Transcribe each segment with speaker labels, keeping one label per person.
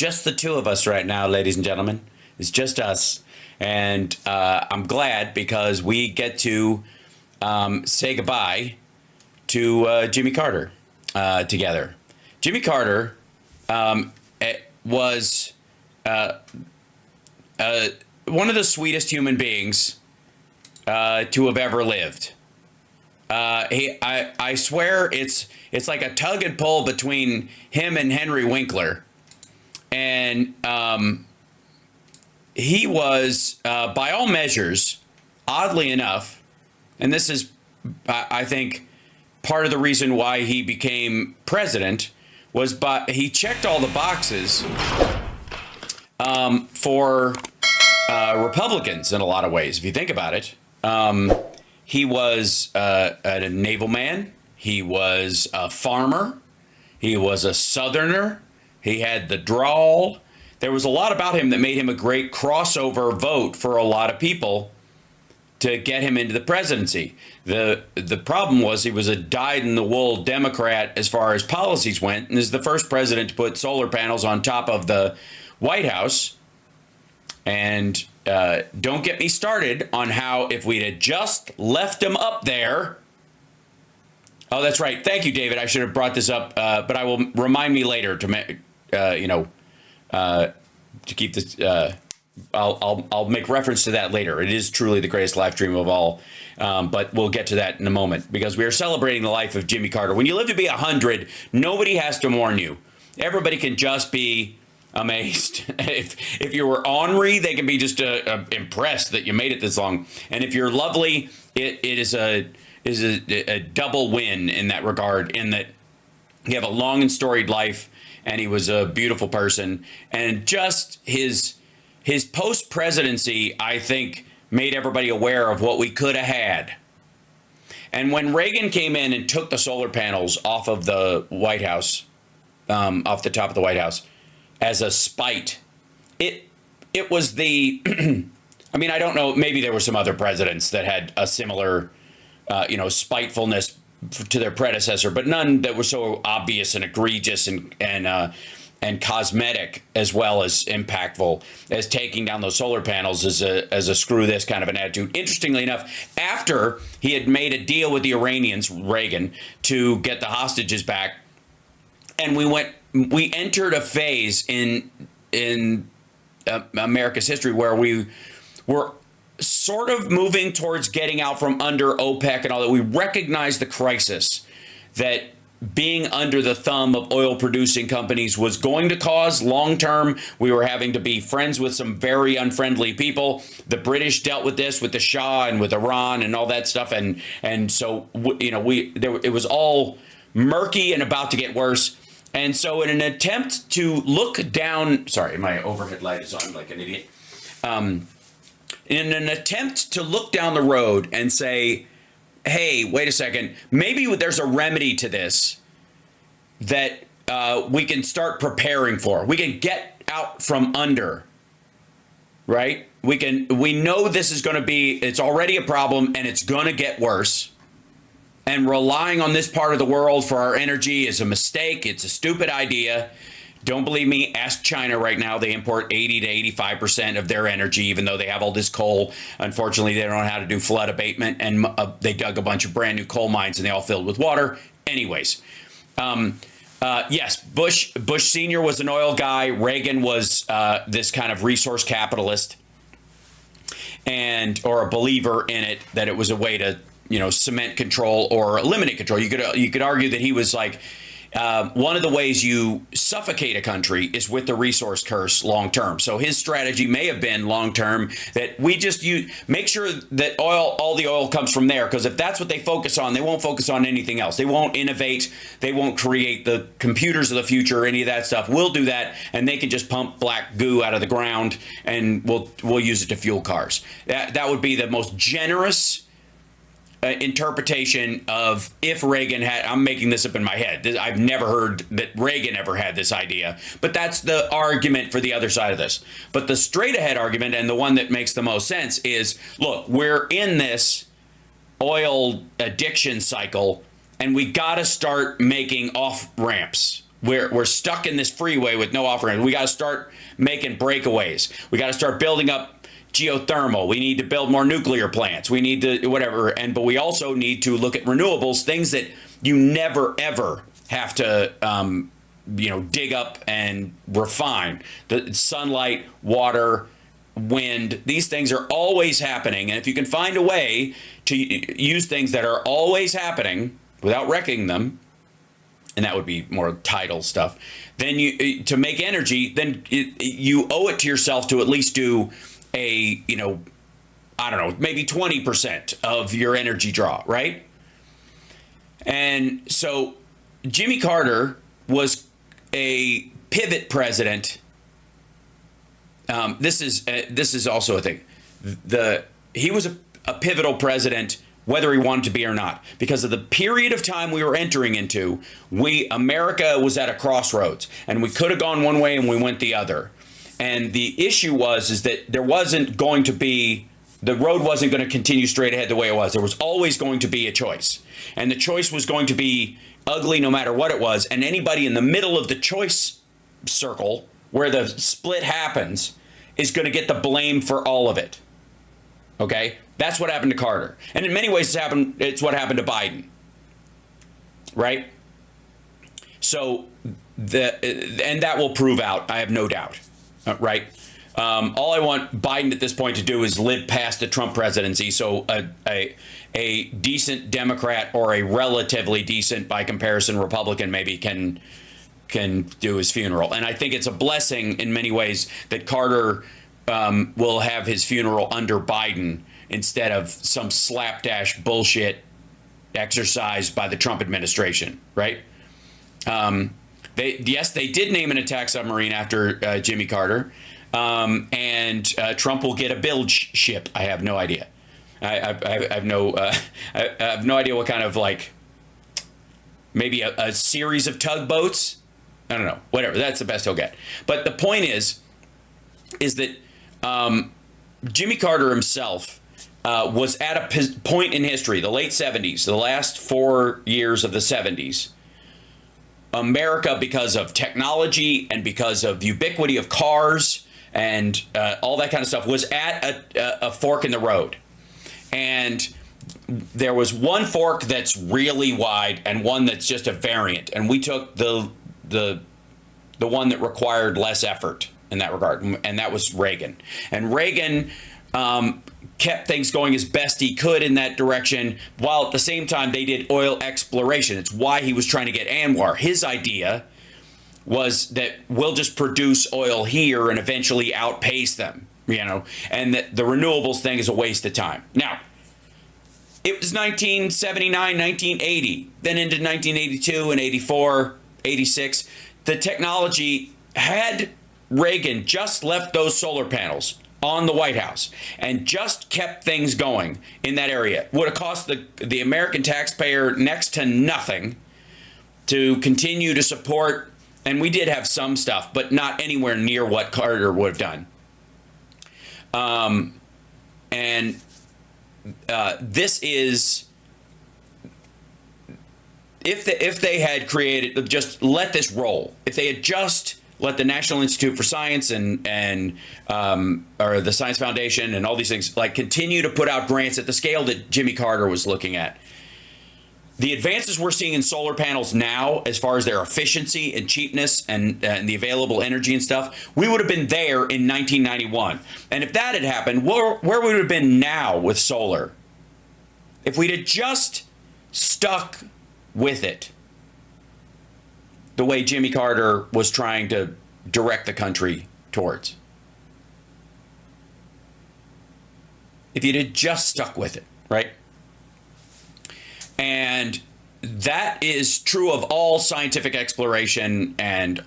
Speaker 1: just the two of us right now, ladies and gentlemen. It's just us. And I'm glad because we get to say goodbye to Jimmy Carter together. Jimmy Carter was one of the sweetest human beings to have ever lived. I swear it's like a tug and pull between him and Henry Winkler. And he was, by all measures, oddly enough, and this is, I think, part of the reason why he became president, was he checked all the boxes for Republicans in a lot of ways, if you think about it. He was a naval man. He was a farmer. He was a Southerner. He had the drawl. There was a lot about him that made him a great crossover vote for a lot of people to get him into the presidency. The problem was he was a dyed-in-the-wool Democrat as far as policies went, and is the first president to put solar panels on top of the White House. And don't get me started on how if we'd have just left him up there. Oh, that's right. Thank you, David. I should have brought this up, but I will remind me later to to keep this. I'll make reference to that later. It is truly the greatest live stream of all, but we'll get to that in a moment because we are celebrating the life of Jimmy Carter. When you live to be 100, nobody has to warn you. Everybody can just be amazed. If you were ornery, they can be just impressed that you made it this long. And if you're lovely, it is a double win in that regard. In that you have a long and storied life, and he was a beautiful person, and just his post presidency, I think, made everybody aware of what we could have had. And when Reagan came in and took the solar panels off of the White House, off the top of the White House, as a spite, it was the, I mean, I don't know, maybe there were some other presidents that had a similar, spitefulness to their predecessor, but none that were so obvious and egregious and cosmetic as well as impactful as taking down those solar panels as a screw this kind of an attitude. Interestingly enough, after he had made a deal with the Iranians, Reagan, to get the hostages back, and we entered a phase in America's history where we were sort of moving towards getting out from under OPEC and all that. We recognized the crisis that being under the thumb of oil producing companies was going to cause long term. We were having to be friends with some very unfriendly people. The British dealt with this with the Shah and with Iran and all that stuff. And so, it was all murky and about to get worse. And so in an attempt to look down, sorry, my overhead light is on like an idiot. In an attempt to look down the road and say, hey, wait a second, maybe there's a remedy to this that we can start preparing for. We can get out from under, right? We know this is going to be, it's already a problem and it's going to get worse. And relying on this part of the world for our energy is a mistake. It's a stupid idea. Don't believe me? Ask China right now. They import 80 to 85% of their energy, even though they have all this coal. Unfortunately, they don't know how to do flood abatement, and they dug a bunch of brand new coal mines, and they all filled with water. Anyways, yes, Bush Sr. was an oil guy. Reagan was this kind of resource capitalist, or a believer in it, that it was a way to cement control or eliminate control. You could argue that he was like, one of the ways you suffocate a country is with the resource curse long term. So his strategy may have been long term that we just make sure that all the oil comes from there, because if that's what they focus on, they won't focus on anything else. They won't innovate. They won't create the computers of the future or any of that stuff. We'll do that, and they can just pump black goo out of the ground, and we'll use it to fuel cars. That would be the most generous interpretation of if Reagan had, I'm making this up in my head. I've never heard that Reagan ever had this idea, but that's the argument for the other side of this. But the straight ahead argument, and the one that makes the most sense, is, look, we're in this oil addiction cycle, and we got to start making off ramps. we're stuck in this freeway with no offering. We got to start making breakaways. We got to start building up geothermal. We need to build more nuclear plants. We need to whatever. But we also need to look at renewables, things that you never ever have to dig up and refine. The sunlight, water, wind, these things are always happening. And if you can find a way to use things that are always happening without wrecking them, and that would be more tidal stuff, then to make energy, then you owe it to yourself to at least do a, I don't know, maybe 20% of your energy draw, right? And so Jimmy Carter was a pivot president. This is also a thing. He was a pivotal president, whether he wanted to be or not, because of the period of time we were entering into. America was at a crossroads, and we could have gone one way and we went the other. And the issue is that there wasn't going to be, the road wasn't going to continue straight ahead the way it was. There was always going to be a choice, and the choice was going to be ugly no matter what it was. And anybody in the middle of the choice circle where the split happens is going to get the blame for all of it. Okay? That's what happened to Carter. And in many ways, it's what happened to Biden. Right? So, and that will prove out, I have no doubt. Right? All I want Biden at this point to do is live past the Trump presidency, so a decent Democrat or a relatively decent, by comparison, Republican maybe can do his funeral. And I think it's a blessing in many ways that Carter will have his funeral under Biden instead of some slapdash bullshit exercise by the Trump administration, right? They did name an attack submarine after Jimmy Carter. And Trump will get a bilge ship. I have no idea. I have no idea what kind of, maybe a series of tugboats. I don't know. Whatever. That's the best he'll get. But the point is that Jimmy Carter himself was at a point in history, the late 70s, the last 4 years of the 70s. America, because of technology and because of the ubiquity of cars and all that kind of stuff, was at a fork in the road. And there was one fork that's really wide and one that's just a variant. And we took the one that required less effort in that regard, and that was Reagan. And Reagan kept things going as best he could in that direction, while at the same time they did oil exploration. It's why he was trying to get Anwar. His idea was that we'll just produce oil here and eventually outpace them, and that the renewables thing is a waste of time. Now, it was 1979, 1980, then into 1982 and 84, 86. The technology, had Reagan just left those solar panels on the White House and just kept things going in that area, would have cost the American taxpayer next to nothing to continue to support. And we did have some stuff, but not anywhere near what Carter would have done. This is, if they had created, just let this roll, if they had just let the National Institute for Science and or the Science Foundation and all these things continue to put out grants at the scale that Jimmy Carter was looking at, the advances we're seeing in solar panels now, as far as their efficiency and cheapness and the available energy and stuff, we would have been there in 1991. And if that had happened, where would we have been now with solar? If we'd have just stuck with it the way Jimmy Carter was trying to direct the country towards. If you'd have just stuck with it, right? And that is true of all scientific exploration and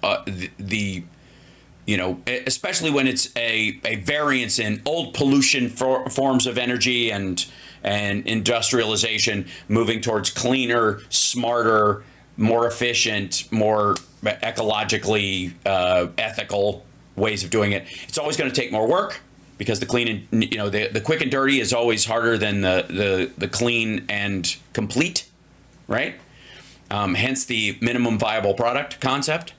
Speaker 1: especially when it's a variance in old pollution forms of energy and industrialization, moving towards cleaner, smarter, more efficient, more ecologically ethical ways of doing it. It's always going to take more work, because the clean and the quick and dirty is always harder than the clean and complete, right? hence the minimum viable product concept.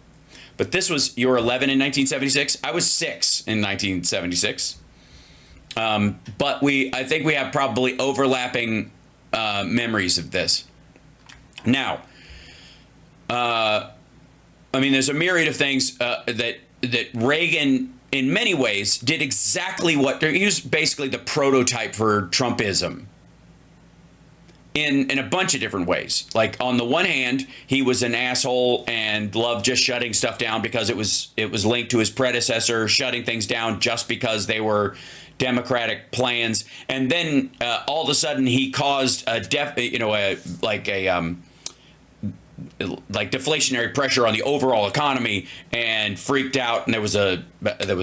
Speaker 1: But this was, you were 11 in 1976. I was 6 in 1976. But I think we have probably overlapping memories of this. Now, I mean, there's a myriad of things that Reagan, in many ways, did exactly what he was basically the prototype for Trumpism. In a bunch of different ways. Like, on the one hand, he was an asshole and loved just shutting stuff down because it was linked to his predecessor shutting things down just because they were Democratic plans. And then all of a sudden he caused deflationary pressure on the overall economy and freaked out, and there was a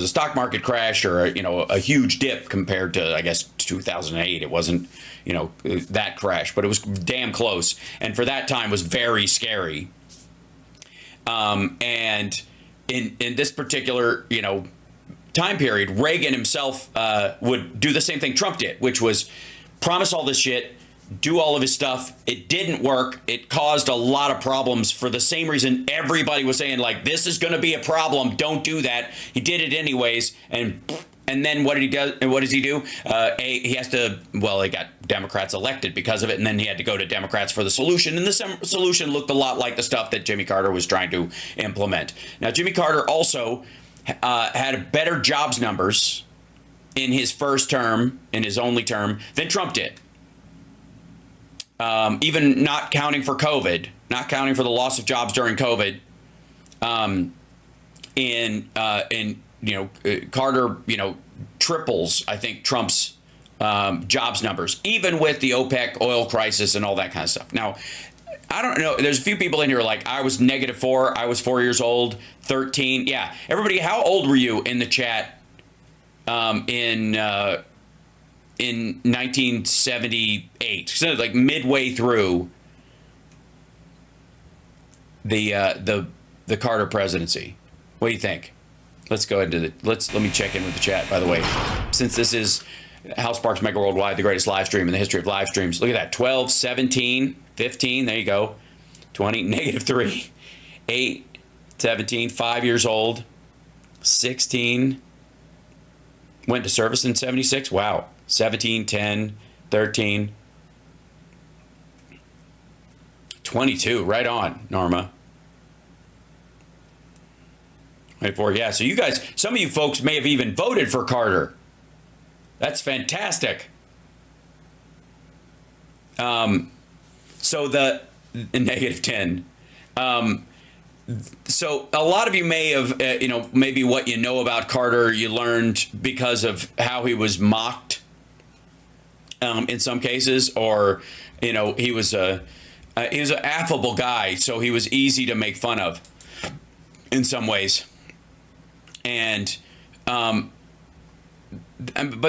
Speaker 1: stock market crash, or a huge dip compared to, I guess, 2008. It wasn't that crash, but it was damn close, and for that time was very scary. And in this particular time period, Reagan himself would do the same thing Trump did, which was promise all this shit, do all of his stuff. It didn't work. It caused a lot of problems for the same reason everybody was saying, like, this is going to be a problem. Don't do that. He did it anyways. And then what did he do? And what does he do? He has to, he got Democrats elected because of it. And then he had to go to Democrats for the solution. And the solution looked a lot like the stuff that Jimmy Carter was trying to implement. Now, Jimmy Carter also had better jobs numbers in his first term, in his only term, than Trump did. Even not counting for COVID, not counting for the loss of jobs during COVID, Carter, triples, I think, Trump's jobs numbers, even with the OPEC oil crisis and all that kind of stuff. Now, I don't know. There's a few people in here like, I was -4. I was 4 years old, 13. Yeah. Everybody, how old were you in the chat in 1978, so like midway through the Carter presidency? What do you think? Let's go into let me check in with the chat, by the way, since this is House Sparks Mega Worldwide, the greatest live stream in the history of live streams. Look at that. 12, 17, 15, there you go. 20, -3, 8, 17, 5 years old, 16, went to service in 76. Wow. 17, 10, 13, 22, right on, Norma. 24, yeah, so you guys, some of you folks may have even voted for Carter. That's fantastic. So the -10. So a lot of you may have, maybe what you know about Carter, you learned because of how he was mocked in some cases, or, he was an affable guy, so he was easy to make fun of in some ways. And, but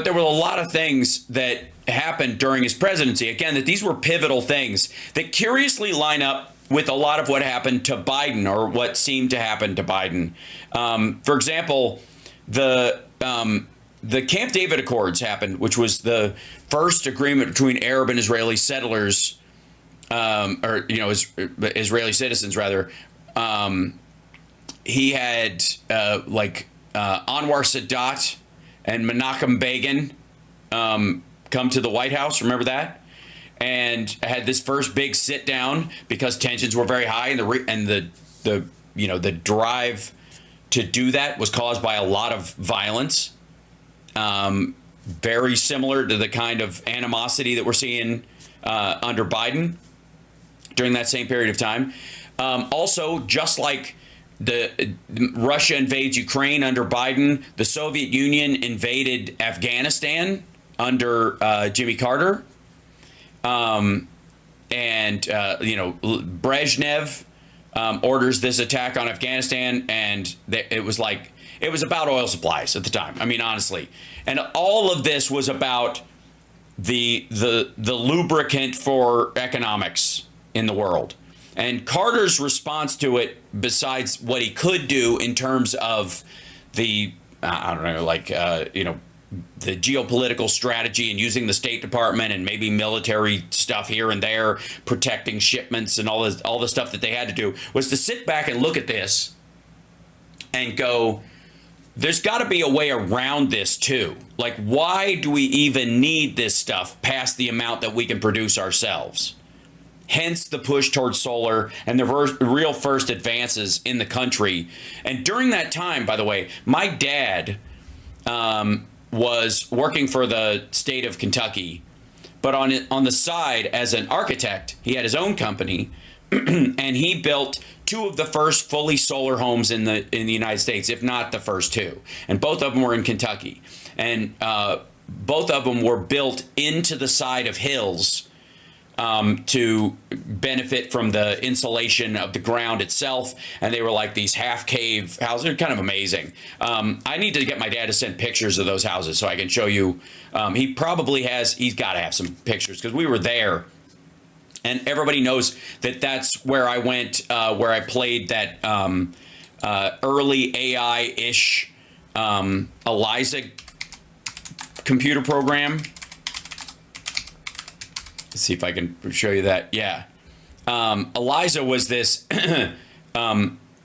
Speaker 1: there were a lot of things that happened during his presidency, again, that these were pivotal things that curiously line up with a lot of what happened to Biden, or what seemed to happen to Biden. For example, the Camp David Accords happened, which was the first agreement between Arab and Israeli settlers, Israeli citizens rather. He had Anwar Sadat and Menachem Begin come to the White House. Remember that? And had this first big sit down because tensions were very high, and the drive to do that was caused by a lot of violence. Very similar to the kind of animosity that we're seeing under Biden during that same period of time. Also, just like Russia invades Ukraine under Biden, the Soviet Union invaded Afghanistan under Jimmy Carter. Brezhnev orders this attack on Afghanistan, and it was about oil supplies at the time. I mean, honestly, and all of this was about the lubricant for economics in the world. And Carter's response to it, besides what he could do in terms of the the geopolitical strategy and using the State Department and maybe military stuff here and there, protecting shipments and all the stuff that they had to do, was to sit back and look at this and go, there's got to be a way around this too. Like, why do we even need this stuff past the amount that we can produce ourselves? Hence the push towards solar and the real first advances in the country. And during that time, by the way, my dad was working for the state of Kentucky, but on the side as an architect, he had his own company, and he built two of the first fully solar homes in the United States, if not the first two, and both of them were in Kentucky, and both of them were built into the side of hills to benefit from the insulation of the ground itself. And they were like these half cave houses. They're kind of amazing. I need to get my dad to send pictures of those houses so I can show you. He's got to have some pictures because we were there. And everybody knows that that's where I went, where I played that early AI-ish ELIZA computer program. Let's see if I can show you that. Yeah. ELIZA was this,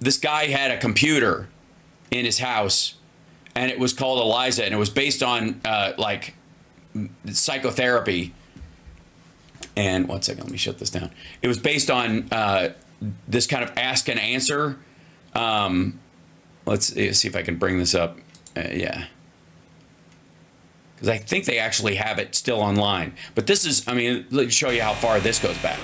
Speaker 1: this guy had a computer in his house, and it was called ELIZA, and it was based on like psychotherapy. And one second, let me shut this down. It was based on this kind of ask and answer. Let's see if I can bring this up. Yeah. Because I think they actually have it still online. But this is, I mean, let me show you how far this goes back.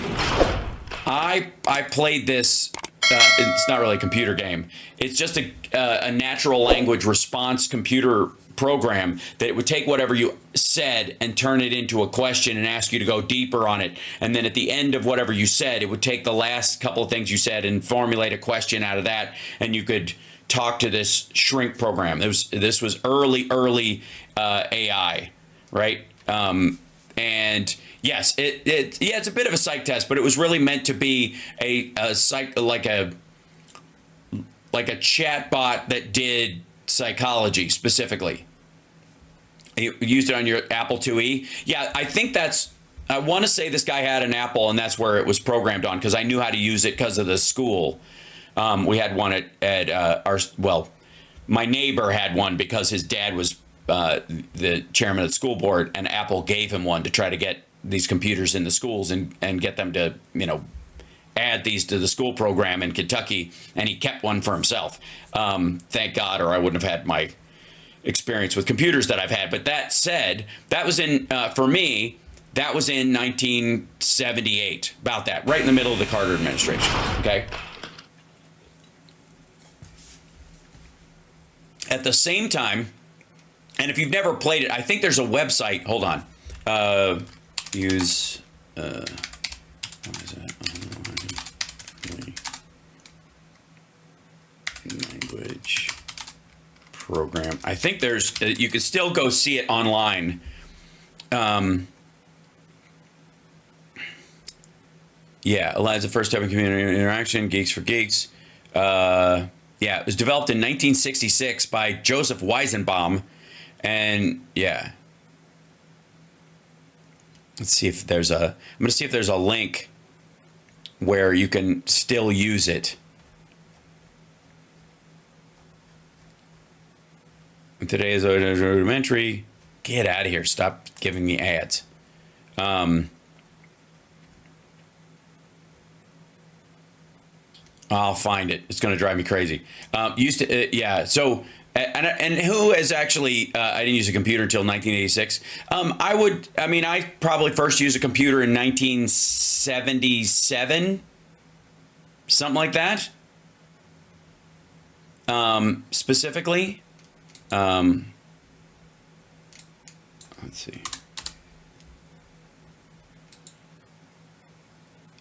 Speaker 1: I played this, it's not really a computer game. It's just a natural language response computer program that it would take whatever you said and turn it into a question and ask you to go deeper on it. And then at the end of whatever you said, it would take the last couple of things you said and formulate a question out of that. And you could talk to this shrink program. This was early AI, right? And yes, it's a bit of a psych test, but it was really meant to be a psych, like a chat bot that did psychology specifically. You used it on your Apple IIe. Yeah, I think I want to say this guy had an Apple, and that's where it was programmed on, because I knew how to use it because of the school. We had one at my neighbor had one because his dad was the chairman of the school board, and Apple gave him one to try to get these computers in the schools and get them to, add these to the school program in Kentucky, and he kept one for himself. Thank God, or I wouldn't have had my experience with computers that I've had. But that said, that was for me, that was in 1978, about that, right in the middle of the Carter administration, okay? At the same time, and if you've never played it, I think there's a website. Hold on. What is that? Language program. I think there's. You can still go see it online. Yeah, Eliza, first type of community interaction, Geeks for Geeks. Yeah, it was developed in 1966 by Joseph Weizenbaum. And yeah. I'm going to see if there's a link where you can still use it. Today is a rudimentary. Get out of here. Stop giving me ads. I'll find it. It's going to drive me crazy. Yeah. So, and who has actually? I didn't use a computer until 1986. I probably first used a computer in 1977, something like that. Specifically, let's see.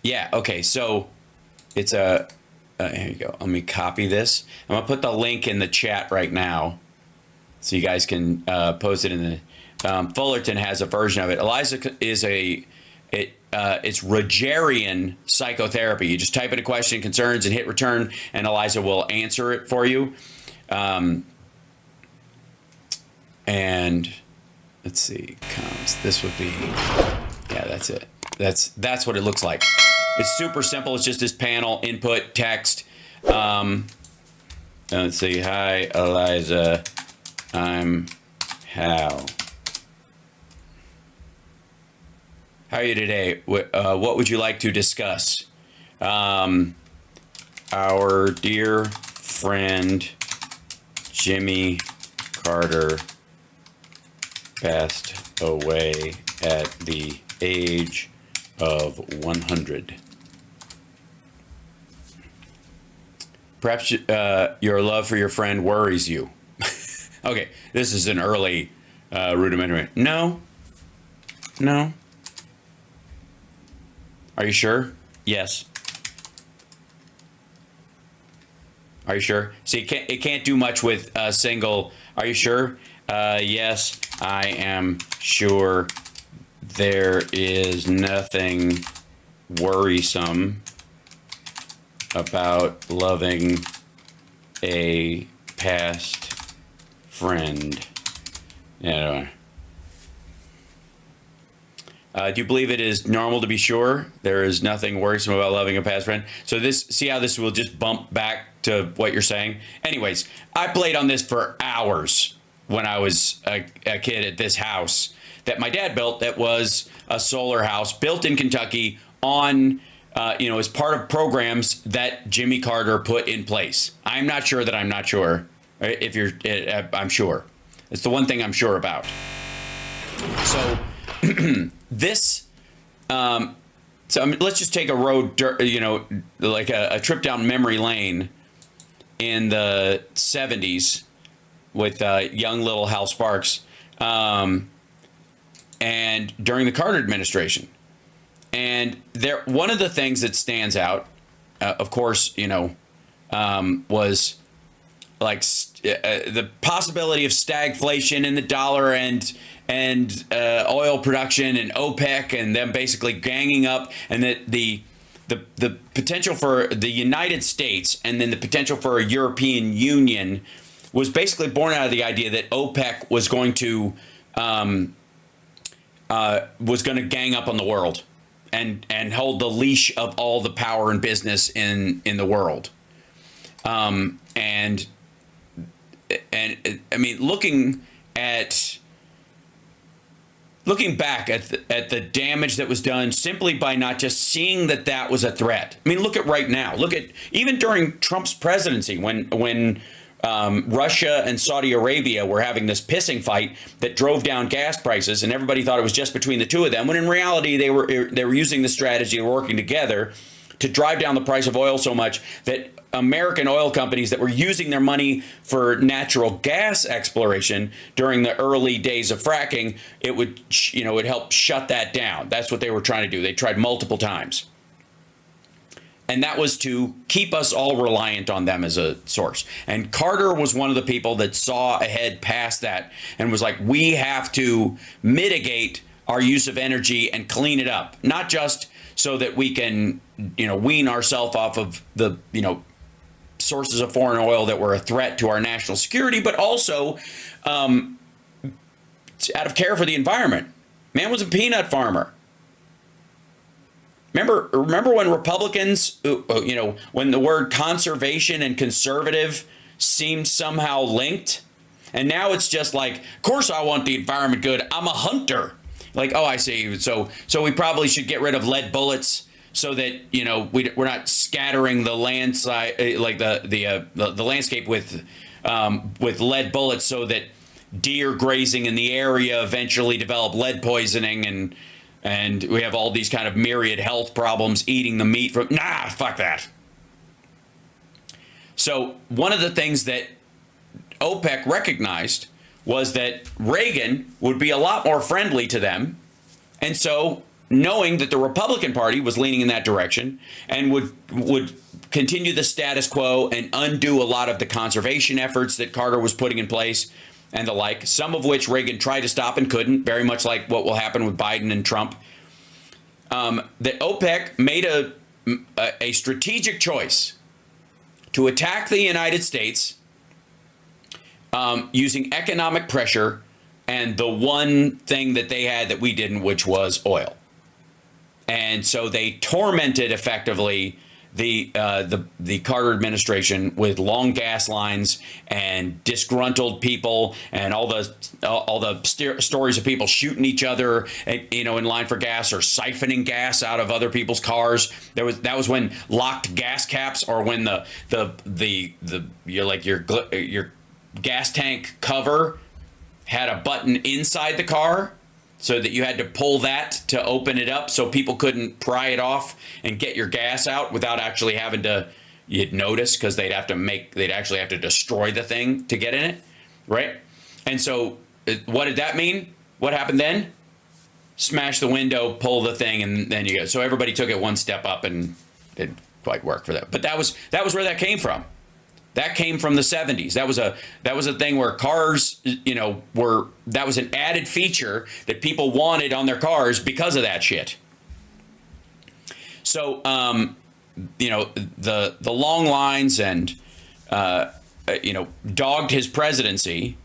Speaker 1: Yeah. Okay. So, it's a. Here you go. Let me copy this. I'm gonna put the link in the chat right now, so you guys can post it in the. Fullerton has a version of it. ELIZA is it's Rogerian psychotherapy. You just type in a question, concerns, and hit return, and ELIZA will answer it for you. And let's see, comms. This would be, yeah, that's it. That's what it looks like. It's super simple. It's just this panel, input, text. Let's see. Hi, Eliza. I'm Hal. How are you today? What would you like to discuss? Our dear friend Jimmy Carter passed away at the age of 100. Perhaps your love for your friend worries you. Okay, this is an early rudimentary. No. Are you sure? Yes. Are you sure? See, it can't do much with a single. Are you sure? Yes, I am sure. There is nothing worrisome about loving a past friend. Yeah. Do you believe it is normal to be sure? There is nothing worrisome about loving a past friend. So this, see how this will just bump back to what you're saying? Anyways, I played on this for hours when I was a kid at this house that my dad built, that was a solar house built in Kentucky on, as part of programs that Jimmy Carter put in place. I'm not sure that I'm not sure. If you're, I'm sure. It's the one thing I'm sure about. So this, let's just take a road, like a trip down memory lane in the 70s with young little Hal Sparks, and during the Carter administration. And one of the things that stands out, of course, was like the possibility of stagflation in the dollar and oil production and OPEC and them basically ganging up, and that the potential for the United States and then the potential for a European Union was basically born out of the idea that OPEC was going to gang up on the world and hold the leash of all the power and business in the world. And I mean, looking back at the damage that was done simply by not just seeing that was a threat. I mean, look at right now. Look at even during Trump's presidency when Russia and Saudi Arabia were having this pissing fight that drove down gas prices, and everybody thought it was just between the two of them, when in reality they were using the strategy of working together to drive down the price of oil so much that American oil companies that were using their money for natural gas exploration during the early days of fracking, it would help shut that down. That's what they were trying to do. They tried multiple times. And that was to keep us all reliant on them as a source. And Carter was one of the people that saw ahead past that and was like, we have to mitigate our use of energy and clean it up, not just so that we can, wean ourselves off of the, sources of foreign oil that were a threat to our national security, but also out of care for the environment. Man was a peanut farmer. Remember when Republicans, when the word conservation and conservative seemed somehow linked? And now it's just like, of course I want the environment good. I'm a hunter. Like, oh, I see. So we probably should get rid of lead bullets so that, we're not scattering the landslide, like the landscape with lead bullets, so that deer grazing in the area eventually develop lead poisoning, and we have all these kind of myriad health problems eating the meat from. Nah, fuck that. So one of the things that OPEC recognized was that Reagan would be a lot more friendly to them. And so, knowing that the Republican Party was leaning in that direction and would continue the status quo and undo a lot of the conservation efforts that Carter was putting in place and the like, some of which Reagan tried to stop and couldn't, very much like what will happen with Biden and Trump, that OPEC made a strategic choice to attack the United States using economic pressure and the one thing that they had that we didn't, which was oil. And so they tormented effectively the Carter administration with long gas lines and disgruntled people and all the stories of people shooting each other, in line for gas or siphoning gas out of other people's cars. That was when locked gas caps, or when your gas tank cover had a button inside the car, so that you had to pull that to open it up so people couldn't pry it off and get your gas out without actually having to, you'd notice, because they'd actually have to destroy the thing to get in it, right? And so what did that mean? What happened then? Smash the window, pull the thing, and then you go. So everybody took it one step up, and it didn't quite work for that. But that was where that came from. That came from the 70s. That was a thing where cars, that was an added feature that people wanted on their cars because of that shit. So, the long lines and, dogged his presidency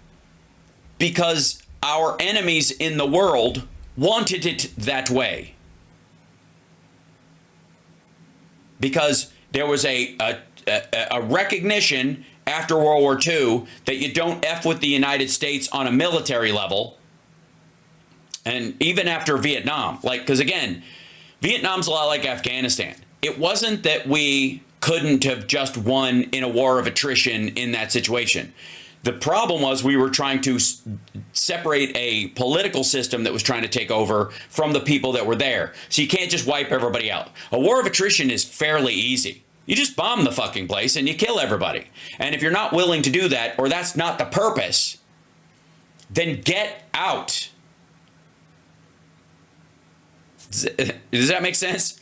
Speaker 1: because our enemies in the world wanted it that way. Because there was a recognition after World War II that you don't F with the United States on a military level. And even after Vietnam, because again, Vietnam's a lot like Afghanistan. It wasn't that we couldn't have just won in a war of attrition in that situation. The problem was we were trying to separate a political system that was trying to take over from the people that were there. So you can't just wipe everybody out. A war of attrition is fairly easy. You just bomb the fucking place and you kill everybody. And if you're not willing to do that, or that's not the purpose, then get out. Does that make sense?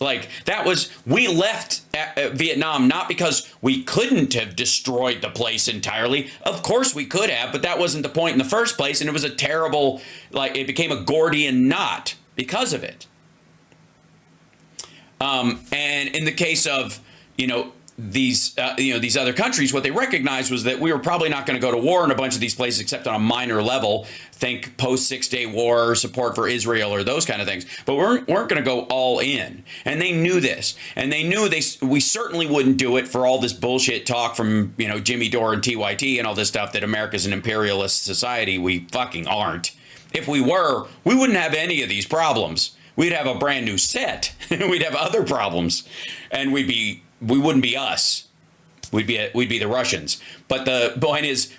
Speaker 1: We left Vietnam not because we couldn't have destroyed the place entirely. Of course we could have, but that wasn't the point in the first place. And it was a terrible, it became a Gordian knot because of it. And in the case of, these other countries, what they recognized was that we were probably not going to go to war in a bunch of these places except on a minor level. Think post 6 Day War, support for Israel, or those kind of things. But we weren't going to go all in. And they knew this. And they knew we certainly wouldn't do it for all this bullshit talk from, Jimmy Dore and TYT and all this stuff that America's an imperialist society. We fucking aren't. If we were, we wouldn't have any of these problems. We'd have a brand new set. We'd have other problems. And we wouldn't be us. We'd be the Russians. But the point is,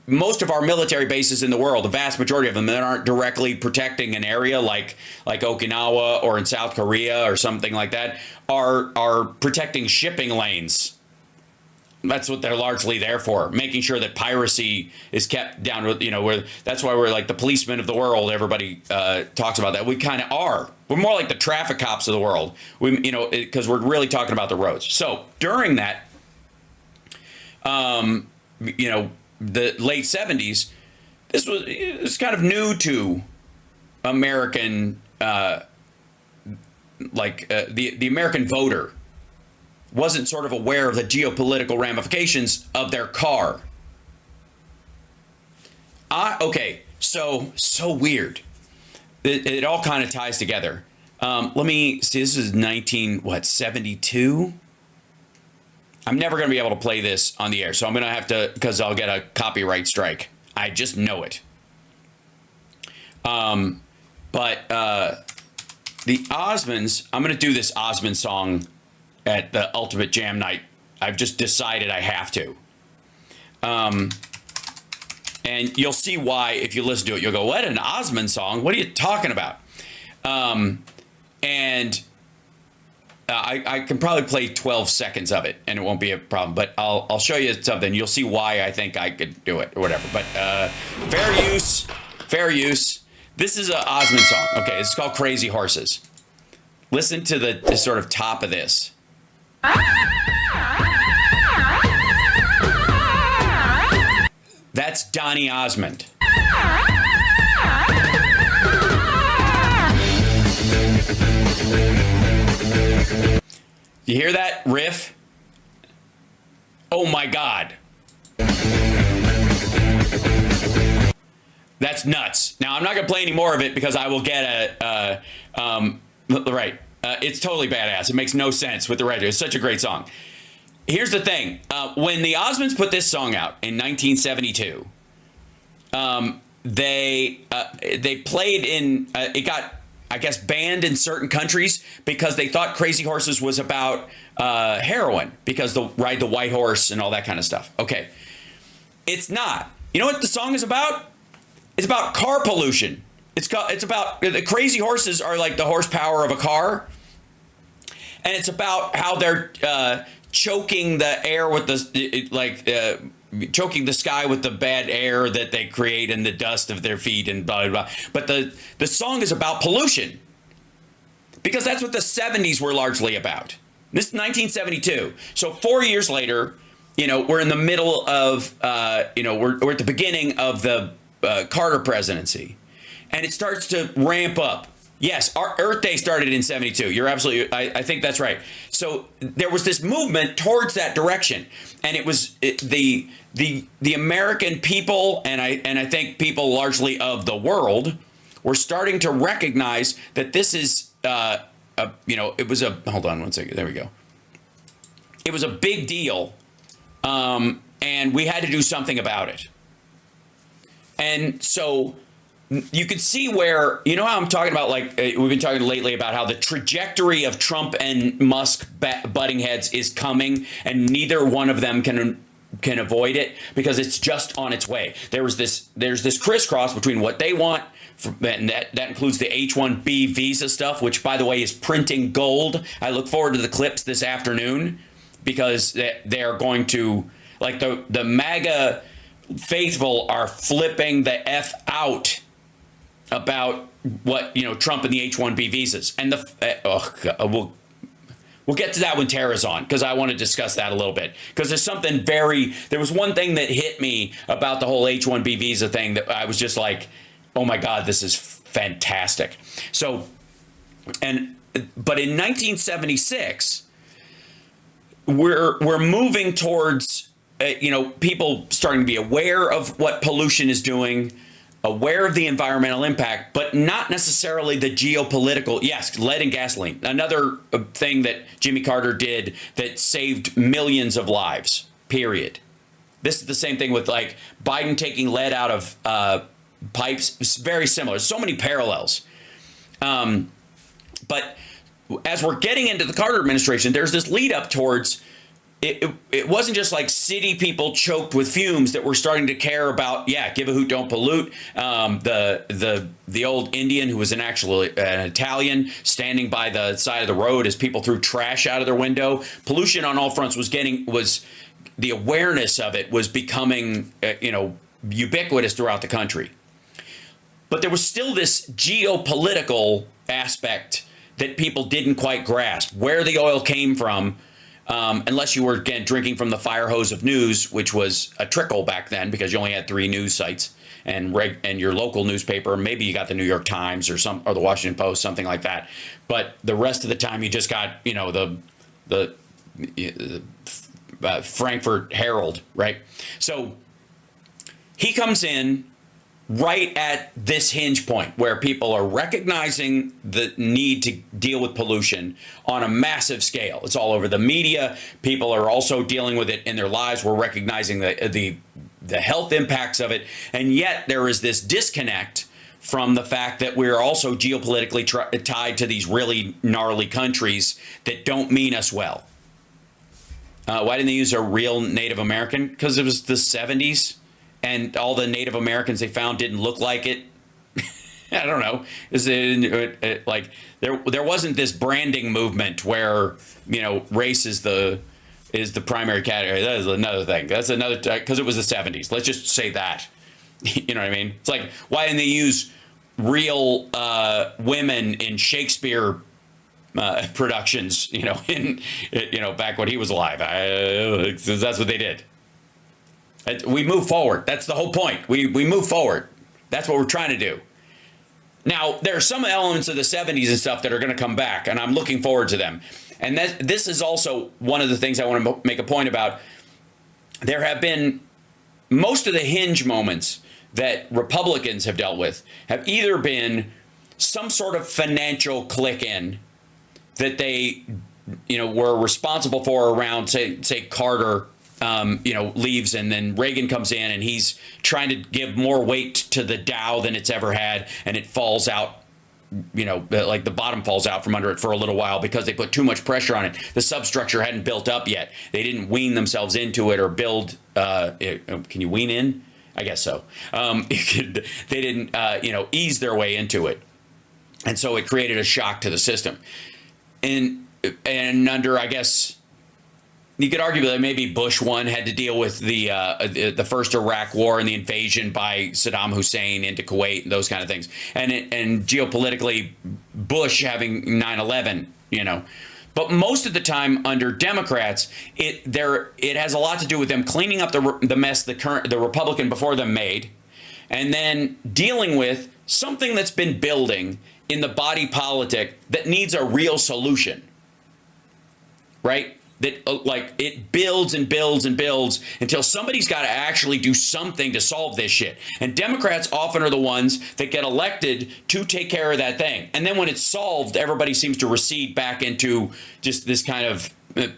Speaker 1: most of our military bases in the world, the vast majority of them that aren't directly protecting an area like Okinawa or in South Korea or something like that, are protecting shipping lanes. That's what they're largely there for, making sure that piracy is kept down. That's why we're like the policemen of the world. Everybody talks about that. We kind of are. We're more like the traffic cops of the world. Because we're really talking about the roads. So during that, the late 70s, it's kind of new to American, the American voter wasn't sort of aware of the geopolitical ramifications of their car. So weird. It all kind of ties together. Let me see. This is 72. I'm never going to be able to play this on the air, so I'm going to have to, because I'll get a copyright strike. I just know it. But the Osmonds, I'm going to do this Osmond song at the Ultimate Jam Night. I've just decided I have to. And you'll see why if you listen to it. You'll go, what, an Osmond song? What are you talking about? I can probably play 12 seconds of it, and it won't be a problem. But I'll show you something. You'll see why I think I could do it or whatever. But fair use. This is an Osmond song. Okay, it's called Crazy Horses. Listen to the sort of top of this. That's Donny Osmond. You hear that riff? Oh my God. That's nuts. Now, I'm not going to play any more of it because I will get right. It's totally badass. It makes no sense with the radio. It's such a great song. Here's the thing. When the Osmonds put this song out in 1972, they played in, it got, I guess, banned in certain countries because they thought Crazy Horses was about heroin, because the ride the white horse and all that kind of stuff. Okay. It's not. You know what the song is about? It's about car pollution. It's about, the Crazy Horses are like the horsepower of a car. And it's about how they're choking the air with choking the sky with the bad air that they create and the dust of their feet and blah, blah, blah. But the song is about pollution, because that's what the 70s were largely about. This is 1972. So 4 years later, we're in the middle of, we're at the beginning of the Carter presidency, and it starts to ramp up. Yes, our Earth Day started in 72. You're absolutely, I think that's right. So there was this movement towards that direction, and it was the American people, and I think people largely of the world, were starting to recognize that this is, it was a, hold on one second, there we go. It was a big deal, and we had to do something about it. And so you could see where, how I'm talking about, like, we've been talking lately about how the trajectory of Trump and Musk butting heads is coming, and neither one of them can avoid it, because it's just on its way. There's this crisscross between what they want, and that includes the H-1B visa stuff, which, by the way, is printing gold. I look forward to the clips this afternoon, because they're going to, like, the MAGA faithful are flipping the F out about what, Trump and the H-1B visas. And we'll get to that when Tara's on, because I want to discuss that a little bit, because there was one thing that hit me about the whole H-1B visa thing that I was just like, oh my God, this is fantastic. So, but in 1976, we're moving towards, people starting to be aware of what pollution is doing, aware of the environmental impact, but not necessarily the geopolitical. Yes, lead and gasoline. Another thing that Jimmy Carter did that saved millions of lives, period. This is the same thing with, like, Biden taking lead out of pipes. It's very similar. So many parallels. But as we're getting into the Carter administration, there's this lead up towards, it wasn't just like city people choked with fumes that were starting to care about, give a hoot, don't pollute. The old Indian who was an Italian standing by the side of the road as people threw trash out of their window. Pollution on all fronts was the awareness of it was becoming, ubiquitous throughout the country. But there was still this geopolitical aspect that people didn't quite grasp, where the oil came from, unless you were, again, drinking from the fire hose of news, which was a trickle back then, because you only had 3 news sites and your local newspaper. Maybe you got the New York Times or the Washington Post, something like that. But the rest of the time, you just got, the Frankfurt Herald, right? So he comes in right at this hinge point where people are recognizing the need to deal with pollution on a massive scale. It's all over the media. People are also dealing with it in their lives. We're recognizing the health impacts of it. And yet there is this disconnect from the fact that we're also geopolitically tied to these really gnarly countries that don't mean us well. Why didn't they use a real Native American? Because it was the 70s. And all the Native Americans they found didn't look like it. I don't know. Is it like there wasn't this branding movement where race is the primary category? That is another thing. That's another, because it was the 70s. Let's just say that. You know what I mean? It's like, why didn't they use real women in Shakespeare productions? Back when he was alive. That's what they did. We move forward. That's the whole point. We move forward. That's what we're trying to do. Now, there are some elements of the 70s and stuff that are going to come back, and I'm looking forward to them. And this is also one of the things I want to make a point about. There have been most of the hinge moments that Republicans have dealt with have either been some sort of financial click in that they, were responsible for around, say Carter, leaves, and then Reagan comes in and he's trying to give more weight to the Dow than it's ever had, and it falls out. Like the bottom falls out from under it for a little while because they put too much pressure on it. The substructure hadn't built up yet. They didn't wean themselves into it or build. Can you wean in? I guess so. They didn't, ease their way into it. And so it created a shock to the system. And under, I guess, you could argue that maybe Bush 1 had to deal with the first Iraq war and the invasion by Saddam Hussein into Kuwait and those kind of things. And geopolitically, Bush having 9/11, But most of the time under Democrats, it has a lot to do with them cleaning up the mess the Republican before them made, and then dealing with something that's been building in the body politic that needs a real solution, right? That it builds and builds and builds until somebody's got to actually do something to solve this shit. And Democrats often are the ones that get elected to take care of that thing. And then when it's solved, everybody seems to recede back into just this kind of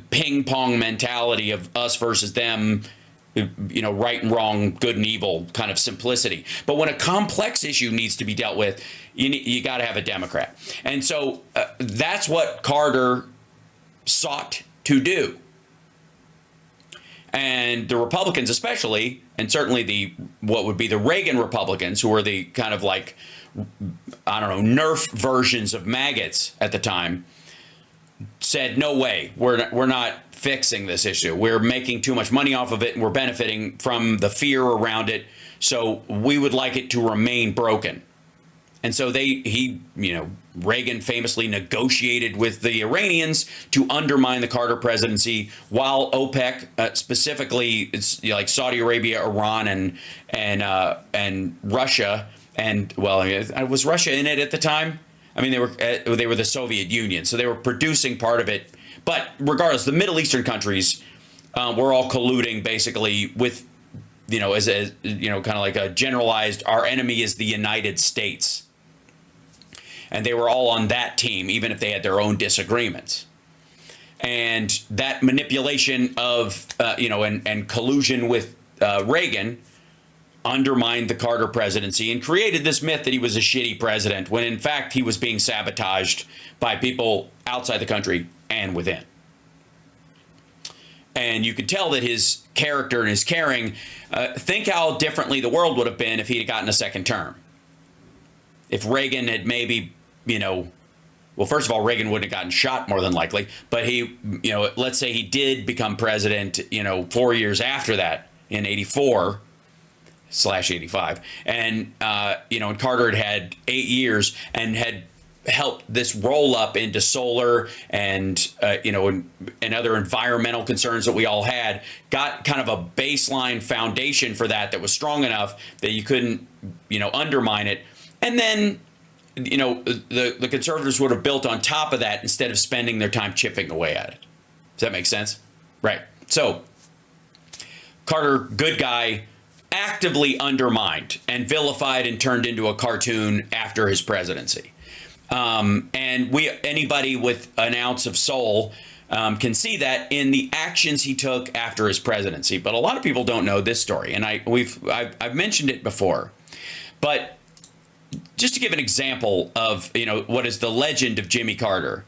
Speaker 1: ping pong mentality of us versus them, right and wrong, good and evil kind of simplicity. But when a complex issue needs to be dealt with, you got to have a Democrat. And so that's what Carter sought to do. And the Republicans especially, and certainly what would be the Reagan Republicans, who were the kind of like, Nerf versions of maggots at the time, said, no way, we're not fixing this issue. We're making too much money off of it, and we're benefiting from the fear around it. So we would like it to remain broken. And so Reagan famously negotiated with the Iranians to undermine the Carter presidency, while OPEC, specifically, it's like Saudi Arabia, Iran, and Russia, and was Russia in it at the time? I mean, they were the Soviet Union, so they were producing part of it. But regardless, the Middle Eastern countries were all colluding basically with, as kind of like a generalized, our enemy is the United States. And they were all on that team, even if they had their own disagreements. And that manipulation of, and collusion with Reagan undermined the Carter presidency and created this myth that he was a shitty president, when in fact he was being sabotaged by people outside the country and within. And you could tell that his character and his caring, think how differently the world would have been if he had gotten a second term. If Reagan had maybe, well, first of all, Reagan wouldn't have gotten shot more than likely, but he, let's say he did become president, 4 years after that in 84/85. And, and Carter had 8 years and had helped this roll up into solar and, and other environmental concerns that we all had, got kind of a baseline foundation for that was strong enough that you couldn't, undermine it. And then, the conservatives would have built on top of that instead of spending their time chipping away at it. Does that make sense? Right. So Carter, good guy, actively undermined and vilified and turned into a cartoon after his presidency. And anybody with an ounce of soul can see that in the actions he took after his presidency. But a lot of people don't know this story, and I've mentioned it before. But just to give an example of what is the legend of Jimmy Carter,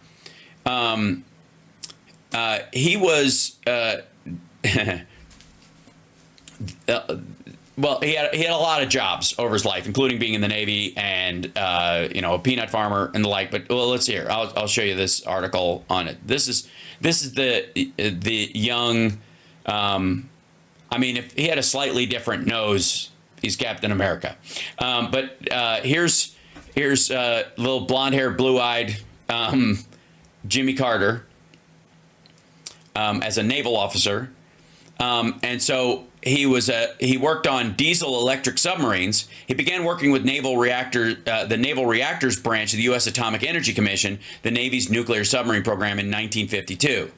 Speaker 1: he was well, he had a lot of jobs over his life, including being in the Navy and a peanut farmer and the like. But let's see here. I'll show you this article on it. This is the young. If he had a slightly different nose, he's Captain America. But here's little blonde-haired, blue-eyed Jimmy Carter as a naval officer, and so he worked on diesel electric submarines. He began working with the Naval Reactors branch of the U.S. Atomic Energy Commission, the Navy's nuclear submarine program, in 1952.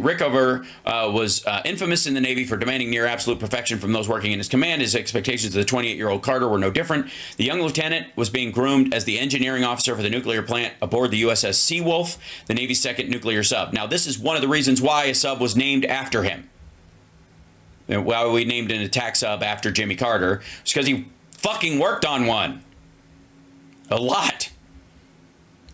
Speaker 1: Rickover was infamous in the Navy for demanding near absolute perfection from those working in his command. His expectations of the 28-year-old Carter were no different. The young lieutenant was being groomed as the engineering officer for the nuclear plant aboard the USS Seawolf, the Navy's second nuclear sub. Now, this is one of the reasons why a sub was named after him. Why we named an attack sub after Jimmy Carter? It's because he fucking worked on one. A lot.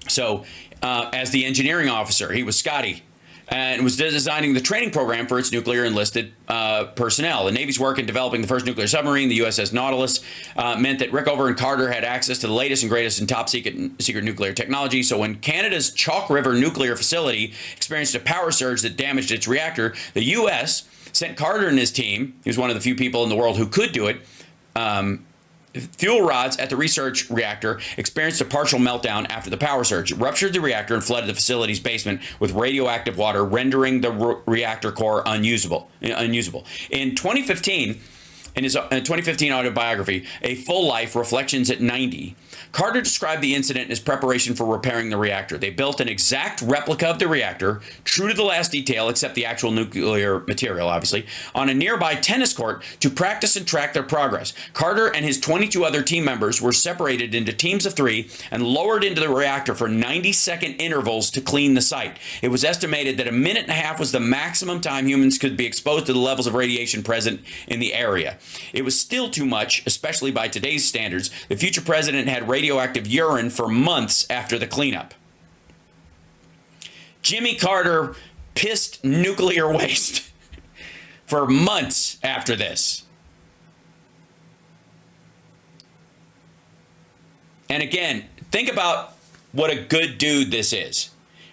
Speaker 1: So, as the engineering officer, he was Scotty, and was designing the training program for its nuclear enlisted personnel. The Navy's work in developing the first nuclear submarine, the USS Nautilus, meant that Rickover and Carter had access to the latest and greatest and top secret nuclear technology. So when Canada's Chalk River nuclear facility experienced a power surge that damaged its reactor, the U.S. sent Carter and his team, he was one of the few people in the world who could do it, fuel rods at the research reactor experienced a partial meltdown after the power surge. It ruptured the reactor and flooded the facility's basement with radioactive water, rendering the reactor core unusable. In 2015, in his 2015 autobiography, A Full Life, Reflections at 90, Carter described the incident as preparation for repairing the reactor. They built an exact replica of the reactor, true to the last detail except the actual nuclear material, obviously, on a nearby tennis court to practice and track their progress. Carter and his 22 other team members were separated into teams of 3 and lowered into the reactor for 90-second intervals to clean the site. It was estimated that a minute and a half was the maximum time humans could be exposed to the levels of radiation present in the area. It was still too much, especially by today's standards. The future president had radioactive urine for months after the cleanup. Jimmy Carter pissed nuclear waste for months after this. And again, think about what a good dude this is.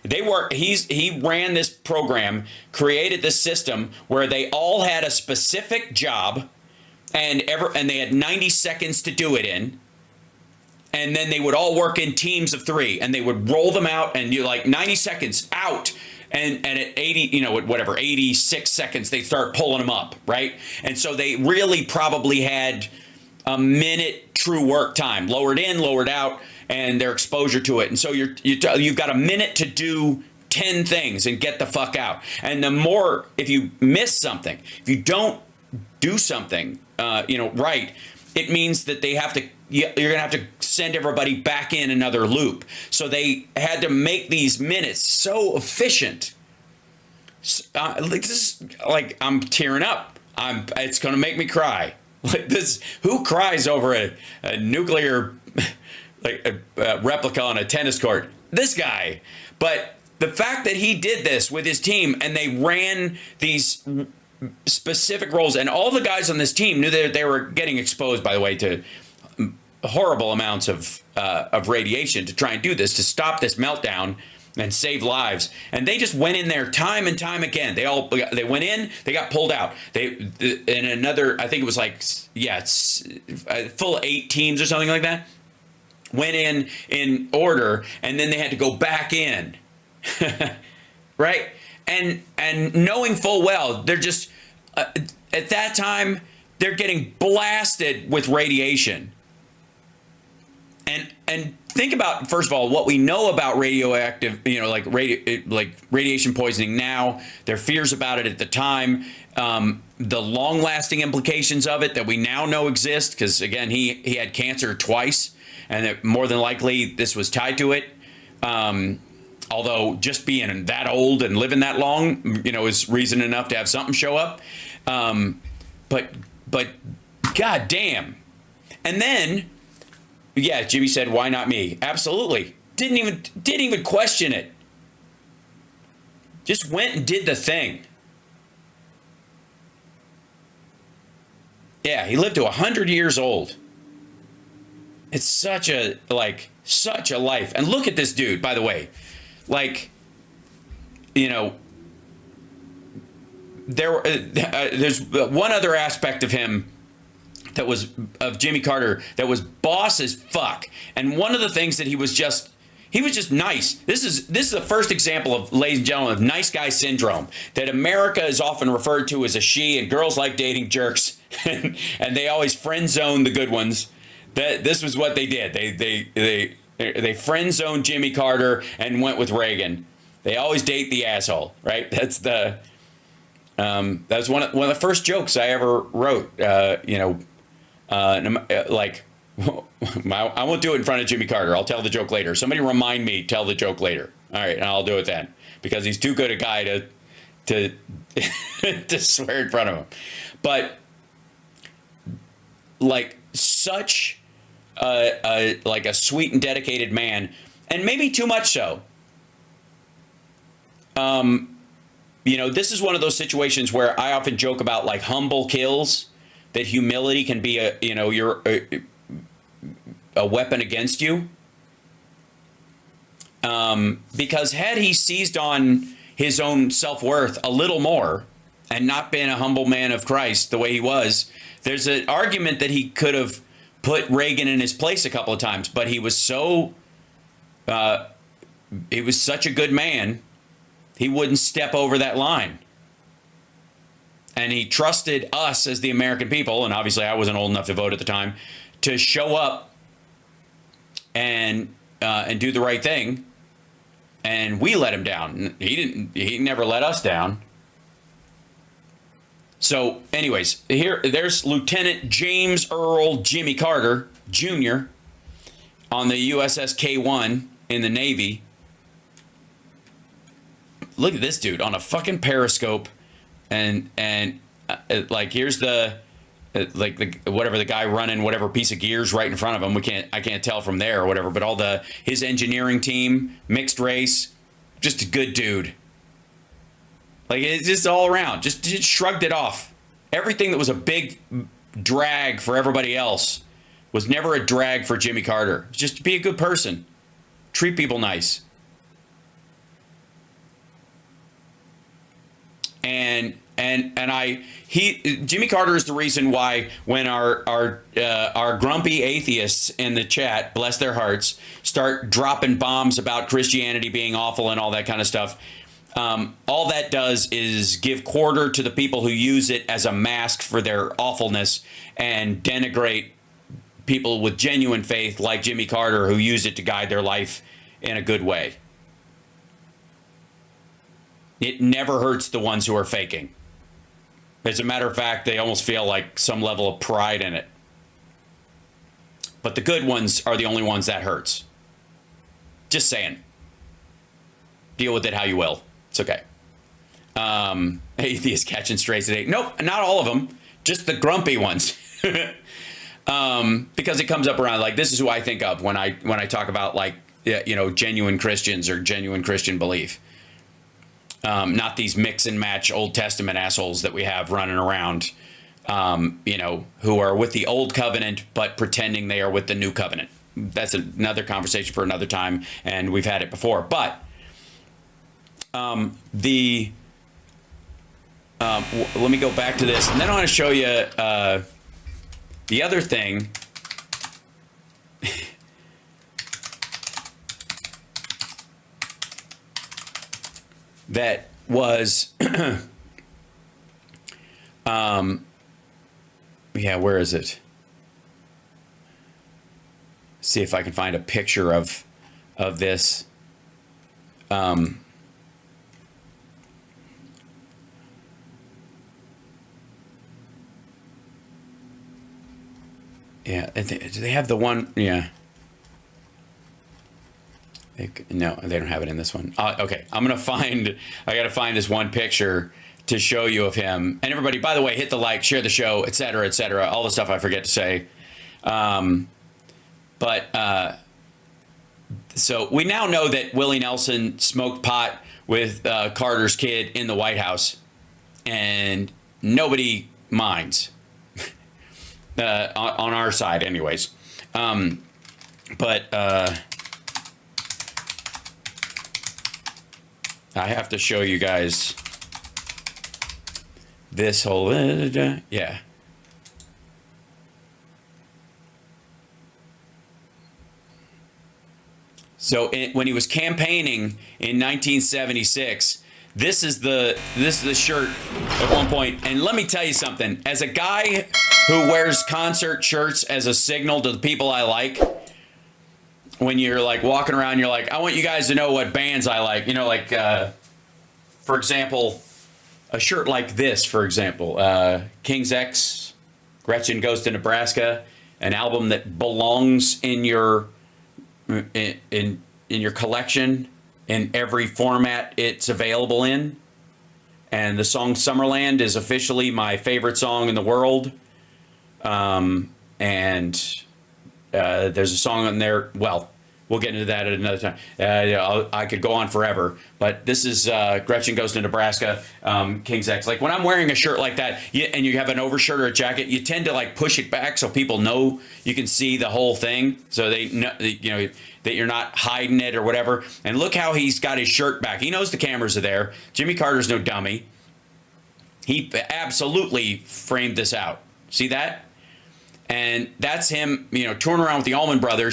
Speaker 1: He ran this program, created this system where they all had a specific job and they had 90 seconds to do it in. And then they would all work in teams of 3 and they would roll them out and you're like 90 seconds out. And at 86 seconds, they start pulling them up, right? And so they really probably had a minute true work time, lowered in, lowered out, and their exposure to it. And so you've got a minute to do 10 things and get the fuck out. And the more, if you miss something, if you don't do something, right, it means that you're going to have to send everybody back in another loop. So they had to make these minutes so efficient. I'm tearing up. It's going to make me cry. Like this, who cries over a nuclear replica on a tennis court? This guy. But the fact that he did this with his team and they ran these specific roles, and all the guys on this team knew that they were getting exposed, by the way, to horrible amounts of radiation to try and do this, to stop this meltdown and save lives. And they just went in there time and time again. They went in, they got pulled out. In another, I think it was full 8 teams or something like that, went in order, and then they had to go back in, right? And knowing full well, they're just, at that time, they're getting blasted with radiation. And think about, first of all, what we know about radioactive, radiation poisoning now, their fears about it at the time, the long-lasting implications of it that we now know exist, because, again, he had cancer twice, and that more than likely this was tied to it. Although just being that old and living that long, is reason enough to have something show up. But God damn. And then, yeah, Jimmy said, why not me? Absolutely. Didn't even question it. Just went and did the thing. Yeah, he lived to 100 years old. It's such a life. And look at this dude, by the way. There's one other aspect of him of Jimmy Carter that was boss as fuck. And one of the things that he was just nice. This is the first example of, ladies and gentlemen, of nice guy syndrome, that America is often referred to as a she, and girls like dating jerks, and they always friend zone the good ones. This was what they did. They friend zoned Jimmy Carter and went with Reagan. They always date the asshole, right? That's the that's one of the first jokes I ever wrote. Like I won't do it in front of Jimmy Carter. I'll tell the joke later. Somebody remind me, tell the joke later. All right, and I'll do it then because he's too good a guy to to swear in front of him. But like such like a sweet and dedicated man, and maybe too much so. This is one of those situations where I often joke about like humble kills, that humility can be a weapon against you. Because had he seized on his own self-worth a little more and not been a humble man of Christ the way he was, there's an argument that he could have put Reagan in his place a couple of times, but he was such a good man, he wouldn't step over that line. And he trusted us as the American people, and obviously I wasn't old enough to vote at the time, to show up and do the right thing. And we let him down. He never let us down. So anyways, there's Lieutenant James Earl Jimmy Carter Jr. on the USS K-1 in the Navy. Look at this dude on a fucking periscope, and like here's the whatever the guy running whatever piece of gears right in front of him. I can't tell from there or whatever, but his engineering team, mixed race, just a good dude. Like it's just all around, just shrugged it off. Everything that was a big drag for everybody else was never a drag for Jimmy Carter. Just be a good person, treat people nice. Jimmy Carter is the reason why when our grumpy atheists in the chat, bless their hearts, start dropping bombs about Christianity being awful and all that kind of stuff, all that does is give quarter to the people who use it as a mask for their awfulness and denigrate people with genuine faith like Jimmy Carter who use it to guide their life in a good way. It never hurts the ones who are faking. As a matter of fact, they almost feel like some level of pride in it. But the good ones are the only ones that hurts. Just saying. Deal with it how you will. It's okay. Atheist catching strays today. Nope, not all of them. Just the grumpy ones. Because it comes up around like this is who I think of when I talk about like genuine Christians or genuine Christian belief. Not these mix and match Old Testament assholes that we have running around, who are with the old covenant, but pretending they are with the new covenant. That's another conversation for another time. And we've had it before, but, let me go back to this and then I want to show you, the other thing that was, where is it? See if I can find a picture of this. Do they have the one? Yeah. No, they don't have it in this one. Okay, I got to find this one picture to show you of him. And everybody, by the way, hit the like, share the show, et cetera, all the stuff I forget to say. So we now know that Willie Nelson smoked pot with Carter's kid in the White House, and nobody minds on our side anyways. I have to show you guys this whole, yeah. So when he was campaigning in 1976, this is the shirt at one point. And let me tell you something, as a guy who wears concert shirts as a signal to the people I like, when you're like walking around, you're like, I want you guys to know what bands I like. You know, like for example, a shirt like this, for example, King's X, Gretchen Goes to Nebraska, an album that belongs in your in your collection in every format it's available in. And the song Summerland is officially my favorite song in the world. And there's a song on there. Well, we'll get into that at another time. I could go on forever, but this is Gretchen Goes to Nebraska, King's X. Like when I'm wearing a shirt like that, and you have an overshirt or a jacket, you tend to like push it back so people know you can see the whole thing, so they know, you know, that you're not hiding it or whatever. And look how he's got his shirt back. He knows the cameras are there. Jimmy Carter's no dummy. He absolutely framed this out. See that? And that's him, you know, touring around with the Allman Brothers.